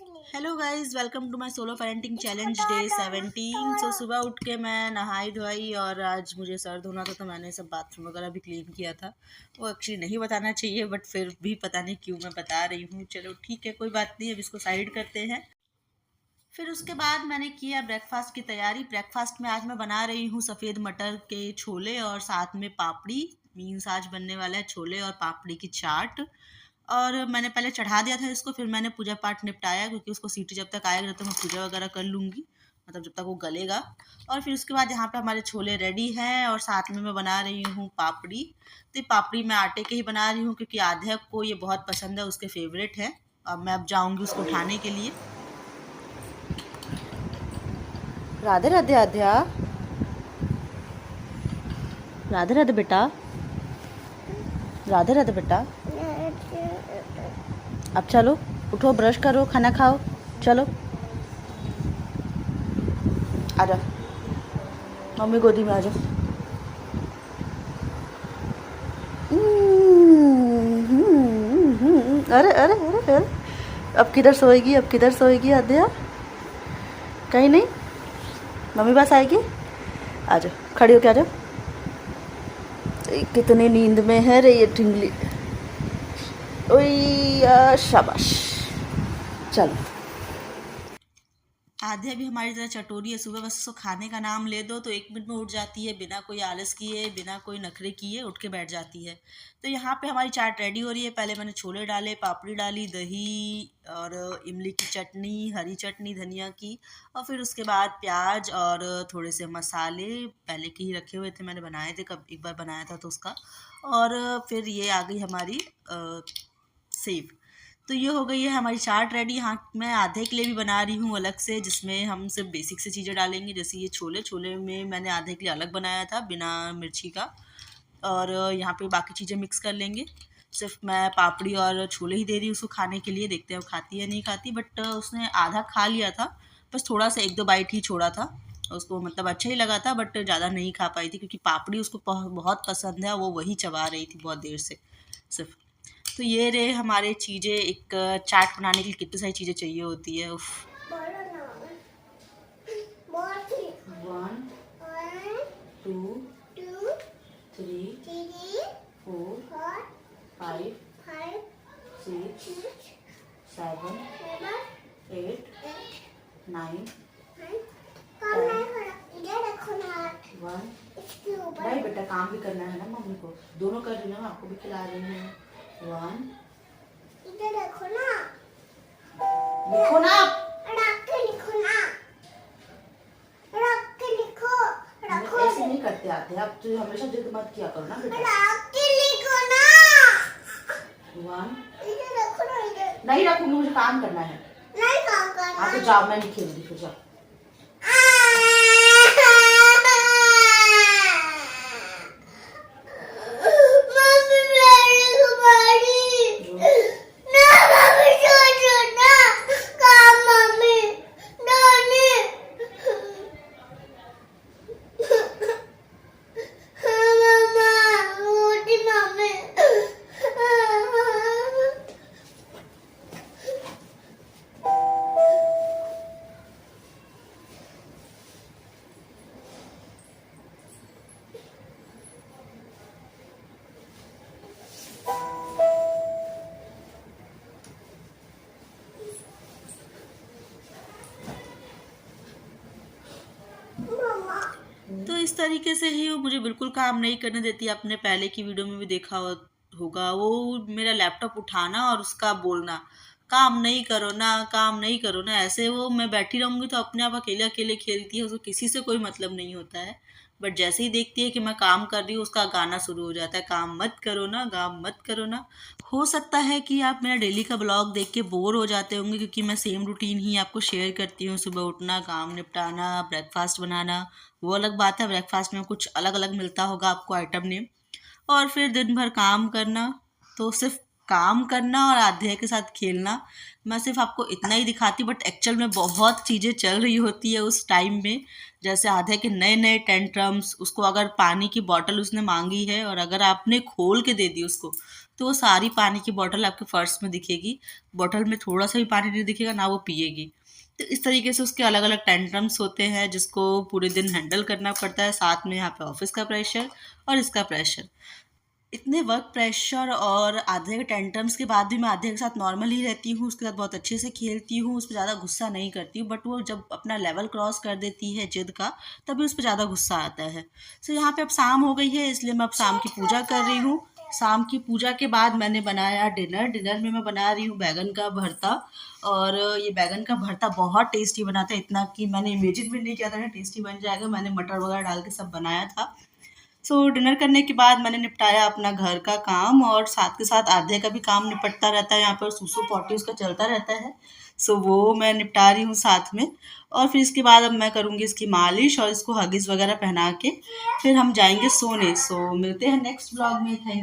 Hello guys, welcome to my solo parenting challenge day 17। सो सुबह उठ के मैं नहाई धोई और आज मुझे सर धोना था तो मैंने सब बाथरूम वगैरह भी क्लीन किया था। वो एक्चुअली नहीं बताना चाहिए बट फिर भी पता नहीं क्यों मैं बता रही हूँ। चलो ठीक है, कोई बात नहीं, अब इसको साइड करते हैं। फिर उसके बाद मैंने किया ब्रेकफास्ट की तैयारी। ब्रेकफास्ट में आज मैं बना रही हूँ सफ़ेद मटर के छोले और साथ में पापड़ी। मीन्स आज बनने वाला है छोले और पापड़ी की चाट। और मैंने पहले चढ़ा दिया था इसको, फिर मैंने पूजा पाठ निपटाया क्योंकि उसको सीटी जब तक आएगा तो मैं पूजा वगैरह कर लूँगी, मतलब जब तक वो गलेगा। और फिर उसके बाद यहाँ पे हमारे छोले रेडी हैं और साथ में मैं बना रही हूँ पापड़ी। तो ये पापड़ी मैं आटे के ही बना रही हूँ क्योंकि आध्या को ये बहुत पसंद है, उसके फेवरेट है। अब मैं अब जाऊँगी उसको उठाने के लिए। राधे राधे आध्या, राधे राधे बेटा, राधे राधे बेटा। अब चलो उठो, ब्रश करो, खाना खाओ, चलो आ जाओ, मम्मी गोदी में आ जाओ। अरे अरे अरे अरे, अब किधर सोएगी, अब किधर सोएगी आद्या? कहीं नहीं, मम्मी पास आएगी। आ जाओ, खड़ी होके आ जाओ। कितनी नींद में है रे ये टिंगली। ओए शाबाश, चलो। आध्या भी हमारी तरह चटोरी है, सुबह बस उसको खाने का नाम ले दो तो 1 मिनट में उठ जाती है, बिना कोई आलस किए, बिना कोई नखरे किए उठ के बैठ जाती है। तो यहाँ पे हमारी चाट रेडी हो रही है। पहले मैंने छोले डाले, पापड़ी डाली, दही और इमली की चटनी, हरी चटनी धनिया की, और फिर उसके बाद प्याज और थोड़े से मसाले पहले के ही रखे हुए थे, मैंने बनाए थे, कब एक बार बनाया था तो उसका। और फिर ये आ गई हमारी सेव। तो ये हो गई है हमारी चाट रेडी। यहाँ मैं आधे के लिए भी बना रही हूँ अलग से, जिसमें हम सिर्फ बेसिक से चीज़ें डालेंगे। जैसे ये छोले, छोले में मैंने आधे के लिए अलग बनाया था बिना मिर्ची का। और यहाँ पे बाकी चीज़ें मिक्स कर लेंगे। सिर्फ मैं पापड़ी और छोले ही दे रही हूँ उसको खाने के लिए, देखते हैं वो खाती है नहीं खाती। बट उसने आधा खा लिया था, बस थोड़ा सा 1-2 बाइट ही छोड़ा था। उसको मतलब अच्छा ही लगा था बट ज़्यादा नहीं खा पाई थी क्योंकि पापड़ी उसको बहुत पसंद है, वो वही चबा रही थी बहुत देर से सिर्फ। तो ये रहे हमारे चीज़ें। एक चाट बनाने के लिए कितनी सारी चीज़ें चाहिए होती है। उफ। 1 2 3 4 5 6 7 8 9 1। नहीं बेटा, काम भी करना है ना मम्मी को, दोनों कर रही हूँ, आपको भी खिला रही हूँ। 1। इधर देखो ना, लिखो ना, रख के लिखो ना, रख के लिखो, रखो। ऐसे नहीं करते आते आप तो, हमेशा जिद मत किया करो ना बेटा, रख के लिखो ना। 1। इधर देखो ना, इधर नहीं रखूंगी, मुझे काम करना है। नहीं काम करना, आप तो जाओ, मैं नहीं खेलूंगी, फिर जाओ। तो इस तरीके से ही वो मुझे बिल्कुल काम नहीं करने देती। आपने पहले की वीडियो में भी देखा होगा, वो मेरा लैपटॉप उठाना और उसका बोलना, काम नहीं करो ना, काम नहीं करो ना। ऐसे वो मैं बैठी रहूँगी तो अपने आप अकेले अकेले खेलती है, उसको किसी से कोई मतलब नहीं होता है। बट जैसे ही देखती है कि मैं काम कर रही हूँ, उसका गाना शुरू हो जाता है, काम मत करो ना, काम मत करो ना। हो सकता है कि आप मेरा डेली का ब्लॉग देख के बोर हो जाते होंगे क्योंकि मैं सेम रूटीन ही आपको शेयर करती हूँ। सुबह उठना, काम निपटाना, ब्रेकफास्ट बनाना। वो अलग बात है, ब्रेकफास्ट में कुछ अलग अलग मिलता होगा आपको आइटम नेम। और फिर दिन भर काम करना। तो सिर्फ काम करना और आध्याय के साथ खेलना। मैं सिर्फ आपको इतना ही दिखाती बट एक्चुअल में बहुत चीज़ें चल रही होती है उस टाइम में। जैसे आध्याय के नए नए टेंट्रम्स, उसको अगर पानी की बॉटल उसने मांगी है और अगर आपने खोल के दे दी उसको तो वो सारी पानी की बॉटल आपके फर्श में दिखेगी। बॉटल में थोड़ा सा भी पानी नहीं दिखेगा ना वो पिएगी। तो इस तरीके से उसके अलग अलग टेंट्रम्स होते हैं जिसको पूरे दिन हैंडल करना पड़ता है। साथ में यहाँ पे ऑफिस का प्रेशर और इसका प्रेशर, इतने वर्क प्रेशर और आधे के टेंट्रम्स के बाद भी मैं आधे के साथ नॉर्मल ही रहती हूँ, उसके साथ बहुत अच्छे से खेलती हूँ, उस पर ज़्यादा गुस्सा नहीं करती हूँ। बट वो जब अपना लेवल क्रॉस कर देती है जिद का, तभी उस पर ज़्यादा गुस्सा आता है। सो यहाँ पे अब शाम हो गई है, इसलिए मैं अब शाम की पूजा कर रही हूँ। शाम की पूजा के बाद मैंने बनाया डिनर। डिनर में मैं बना रही हूँ बैगन का भरता। और ये बैगन का भरता बहुत टेस्टी बनाता है, इतना कि मैंने इमेजिन भी नहीं किया था कि टेस्टी बन जाएगा। मैंने मटर वगैरह डाल के सब बनाया था। सो डिनर करने के बाद मैंने निपटाया अपना घर का काम, और साथ के साथ आधे का भी काम निपटता रहता है, यहाँ पर सूसू पॉटी उसका चलता रहता है। सो वो मैं निपटा रही हूँ साथ में। और फिर इसके बाद अब मैं करूँगी इसकी मालिश और इसको हगिस वगैरह पहना के फिर हम जाएंगे सोने। सो मिलते हैं नेक्स्ट ब्लॉग में। Thank you.